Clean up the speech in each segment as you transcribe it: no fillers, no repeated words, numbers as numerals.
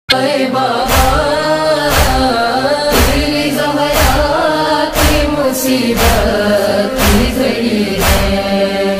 اے بابا میری زہرا کی مصیبت کی گھڑی ہے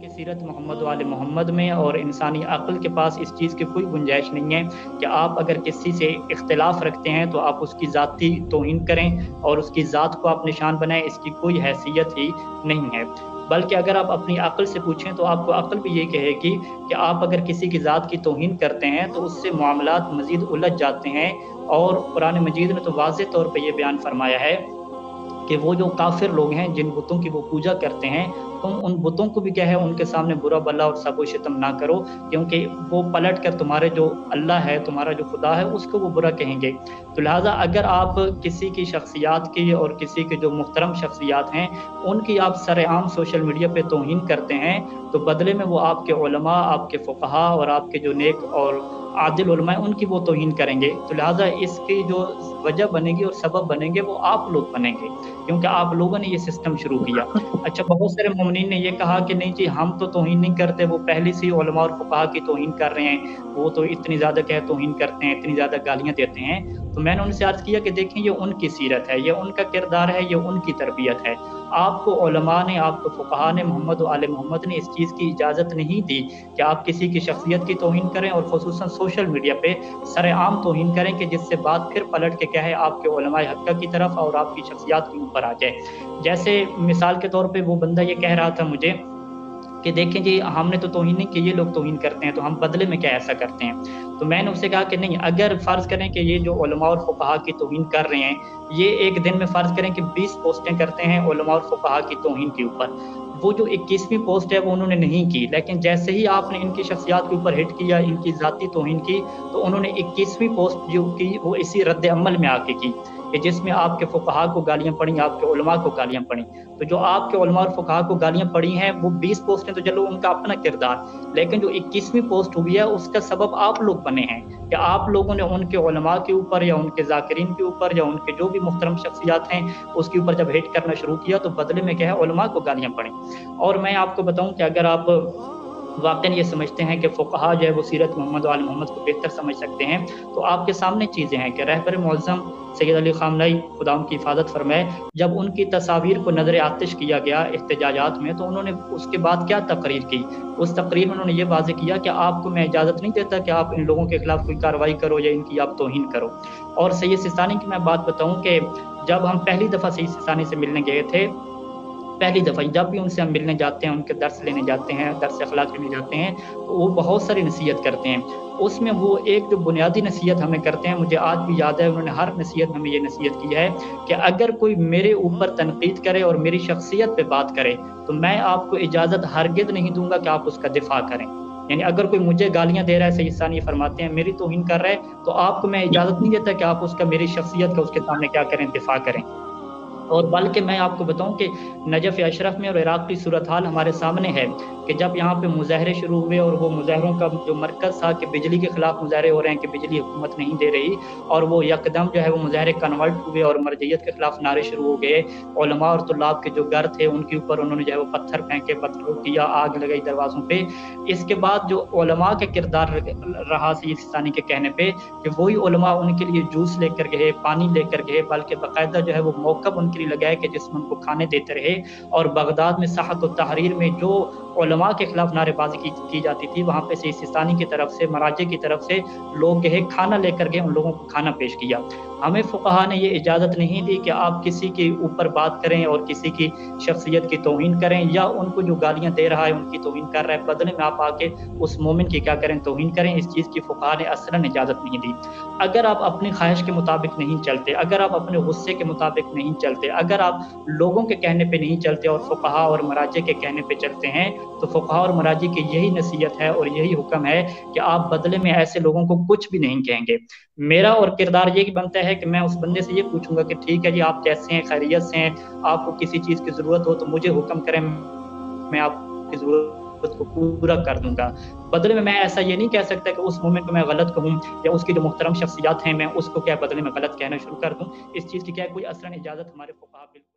کی سیرت محمد و آل محمد میں اور انسانی عقل کے پاس اس چیز کی کوئی گنجائش نہیں ہے کہ آپ اگر کسی سے اختلاف رکھتے ہیں تو آپ اس کی ذاتی توہین کریں اور اس کی ذات کو آپ نشان بنائیں، اس کی کوئی حیثیت ہی نہیں ہے۔ بلکہ اگر آپ اپنی عقل سے پوچھیں تو آپ کو عقل بھی یہ کہے گی کہ آپ اگر کسی کی ذات کی توہین کرتے ہیں تو اس سے معاملات مزید الجھ جاتے ہیں، اور قرآن مجید نے تو واضح طور پہ یہ بیان فرمایا ہے کہ وہ جو کافر لوگ ہیں جن بتوں کی وہ پوجا کرتے ہیں، تم ان بتوں کو بھی کیا ہے ان کے سامنے برا بلا اور سب و شتم نہ کرو، کیونکہ وہ پلٹ کر تمہارے جو اللہ ہے، تمہارا جو خدا ہے، اس کو وہ برا کہیں گے۔ تو لہٰذا اگر آپ کسی کی شخصیات کی اور کسی کے جو محترم شخصیات ہیں ان کی آپ سر عام سوشل میڈیا پہ توہین کرتے ہیں، تو بدلے میں وہ آپ کے علماء، آپ کے فقہا اور آپ کے جو نیک اور عادل علماء ہیں ان کی وہ توہین کریں گے۔ تو لہٰذا اس کی جو وجہ بنے گی اور سبب بنیں گے وہ آپ لوگ بنیں گے، کیونکہ آپ لوگوں نے یہ سسٹم شروع کیا۔ اچھا، بہت سارے مومنین نے یہ کہا کہ نہیں جی ہم تو توہین نہیں کرتے، وہ پہلے سے ہی علماء اور فقہا کی توہین کر رہے ہیں، وہ تو اتنی زیادہ توہین کرتے ہیں، اتنی زیادہ گالیاں دیتے ہیں۔ تو میں نے ان سے عرض کیا کہ دیکھیں یہ ان کی سیرت ہے، یہ ان کا کردار ہے، یہ ان کی تربیت ہے۔ آپ کو علماء نے، آپ کو فقہا نے، محمد و آل محمد نے اس چیز کی اجازت نہیں دی کہ آپ کسی کی شخصیت کی توہین کریں، اور خصوصاً سوشل میڈیا پہ سر عام توہین کریں کہ جس سے بات پھر پلٹ کے کیا ہے آپ کے علماء حقہ کی طرف اور آپ کی شخصیات کے اوپر آ جائے۔ جیسے مثال کے طور پہ وہ بندہ یہ کہہ رہا تھا مجھے کہ دیکھیں جی ہم نے تو توہین نہیں کی، یہ لوگ توہین کرتے ہیں، تو ہم بدلے میں کیا ایسا کرتے ہیں؟ تو میں نے اسے کہا کہ نہیں، اگر فرض کریں کہ یہ جو علماء اور فقہا کی توہین کر رہے ہیں، یہ ایک دن میں فرض کریں کہ 20 پوسٹیں کرتے ہیں علماء اور فقہا کی توہین کے اوپر، وہ جو 21ویں پوسٹ ہے وہ انہوں نے نہیں کی، لیکن جیسے ہی آپ نے ان کی شخصیات کے اوپر ہٹ کیا، ان کی ذاتی توہین کی، تو انہوں نے 21ویں پوسٹ جو کی وہ اسی رد عمل میں آ کے کی کہ جس میں آپ کے فقہا کو گالیاں پڑیں، آپ کے علماء کو گالیاں پڑیں۔ تو جو آپ کے علماء اور فقہا کو گالیاں پڑی ہیں وہ 20 پوسٹیں تو چلو ان کا اپنا کردار، لیکن جو 21ویں پوسٹ ہوئی ہے اس کا سبب آپ لوگ بنے ہیں کہ آپ لوگوں نے ان کے علماء کے اوپر یا ان کے ذاکرین کے اوپر یا ان کے جو بھی محترم شخصیات ہیں اس کے اوپر جب ہٹ کرنا شروع کیا تو بدلے میں کیا ہے علماء کو گالیاں پڑیں۔ اور میں آپ کو بتاؤں کہ اگر آپ واقعاً یہ سمجھتے ہیں کہ فقہا جو ہے وہ سیرت محمد و آل محمد کو بہتر سمجھ سکتے ہیں، تو آپ کے سامنے چیزیں ہیں کہ رہبر معظم سید علی خامنہئی خدا ان کی حفاظت فرمائے، جب ان کی تصاویر کو نظر آتش کیا گیا احتجاجات میں، تو انہوں نے اس کے بعد کیا تقریر کی؟ اس تقریر میں انہوں نے یہ واضح کیا کہ آپ کو میں اجازت نہیں دیتا کہ آپ ان لوگوں کے خلاف کوئی کارروائی کرو یا ان کی آپ توہین کرو۔ اور سید سستانی کی میں بات بتاؤں کہ جب ہم پہلی دفعہ سید سستانی سے ملنے گئے تھے، پہلی دفعہ جب بھی ان سے ہم ملنے جاتے ہیں، ان کے درس لینے جاتے ہیں، درس اخلاق لینے جاتے ہیں، تو وہ بہت ساری نصیحت کرتے ہیں۔ اس میں وہ ایک جو بنیادی نصیحت ہمیں کرتے ہیں، مجھے آج بھی یاد ہے، انہوں نے ہر نصیحت میں یہ نصیحت کی ہے کہ اگر کوئی میرے اوپر تنقید کرے اور میری شخصیت پہ بات کرے تو میں آپ کو اجازت ہرگز نہیں دوں گا کہ آپ اس کا دفاع کریں۔ یعنی اگر کوئی مجھے گالیاں دے رہا ہے، سید ثانی فرماتے ہیں میری توہین کر رہا ہے، تو آپ کو میں اجازت نہیں دیتا کہ آپ اس کا، میری شخصیت کا اس کے سامنے کیا کریں، دفاع کریں۔ اور بلکہ میں آپ کو بتاؤں کہ نجف اشرف میں اور عراق کی صورتحال ہمارے سامنے ہے کہ جب یہاں پہ مظاہرے شروع ہوئے اور وہ مظاہروں کا جو مرکز تھا کہ بجلی کے خلاف مظاہرے ہو رہے ہیں کہ بجلی حکومت نہیں دے رہی، اور وہ یکدم جو ہے وہ مظاہرے کنورٹ ہوئے اور مرجعیت کے خلاف نعرے شروع ہو گئے، علماء اور طلاب کے جو گھر تھے ان کے اوپر انہوں نے جو ہے وہ پتھر پھینکے، پتھروں کیا، آگ لگائی دروازوں پہ۔ اس کے بعد جو علماء کا کردار رہا سید سستانی کے کہنے پہ کہ وہی علماء ان کے لیے جوس لے کر گئے، پانی لے کر گئے، بلکہ باقاعدہ جو ہے وہ موقف ان کے لیے لگائے کہ جس میں ان کو کھانے دیتے رہے، اور بغداد میں صحت و تحریر میں جو علماء کے خلاف نعرے بازی کی جاتی تھی، وہاں پہ سید سستانی کی طرف سے، مراجع کی طرف سے لوگ گئے، کھانا لے کر گئے، ان لوگوں کو کھانا پیش کیا۔ ہمیں فقہا نے یہ اجازت نہیں دی کہ آپ کسی کے اوپر بات کریں اور کسی کی شخصیت کی توہین کریں، یا ان کو جو گالیاں دے رہا ہے ان کی توہین کر رہا ہے، بدلے میں آپ آ کے اس مومن کی کیا کریں، توہین کریں۔ اس چیز کی فقہا نے اصلاً اجازت نہیں دی۔ اگر آپ اپنی خواہش کے مطابق نہیں چلتے، اگر آپ اپنے غصے کے مطابق نہیں چلتے، اگر آپ لوگوں کے کہنے پہ نہیں چلتے اور فقہا اور مراجع کے کہنے پہ چلتے ہیں، تو فقہا اور مراجع کی یہی نصیحت ہے اور یہی حکم ہے کہ آپ بدلے میں ایسے لوگوں کو کچھ بھی نہیں کہیں گے۔ میرا اور کردار یہ بنتا ہے کہ میں اس بندے سے یہ پوچھوں گا کہ ٹھیک ہے جی آپ کیسے ہیں، خیریت سے ہیں، آپ کو کسی چیز کی ضرورت ہو تو مجھے حکم کریں، میں آپ کی ضرورت کو پورا کر دوں گا۔ بدلے میں ایسا یہ نہیں کہہ سکتا کہ اس مومنٹ کو میں غلط کہوں، یا اس کی جو محترم شخصیات ہیں میں اس کو کیا بدلے میں غلط کہنا شروع کر دوں۔ اس چیز کی کیا کوئی اصلاً اجازت ہمارے فقہا بالکل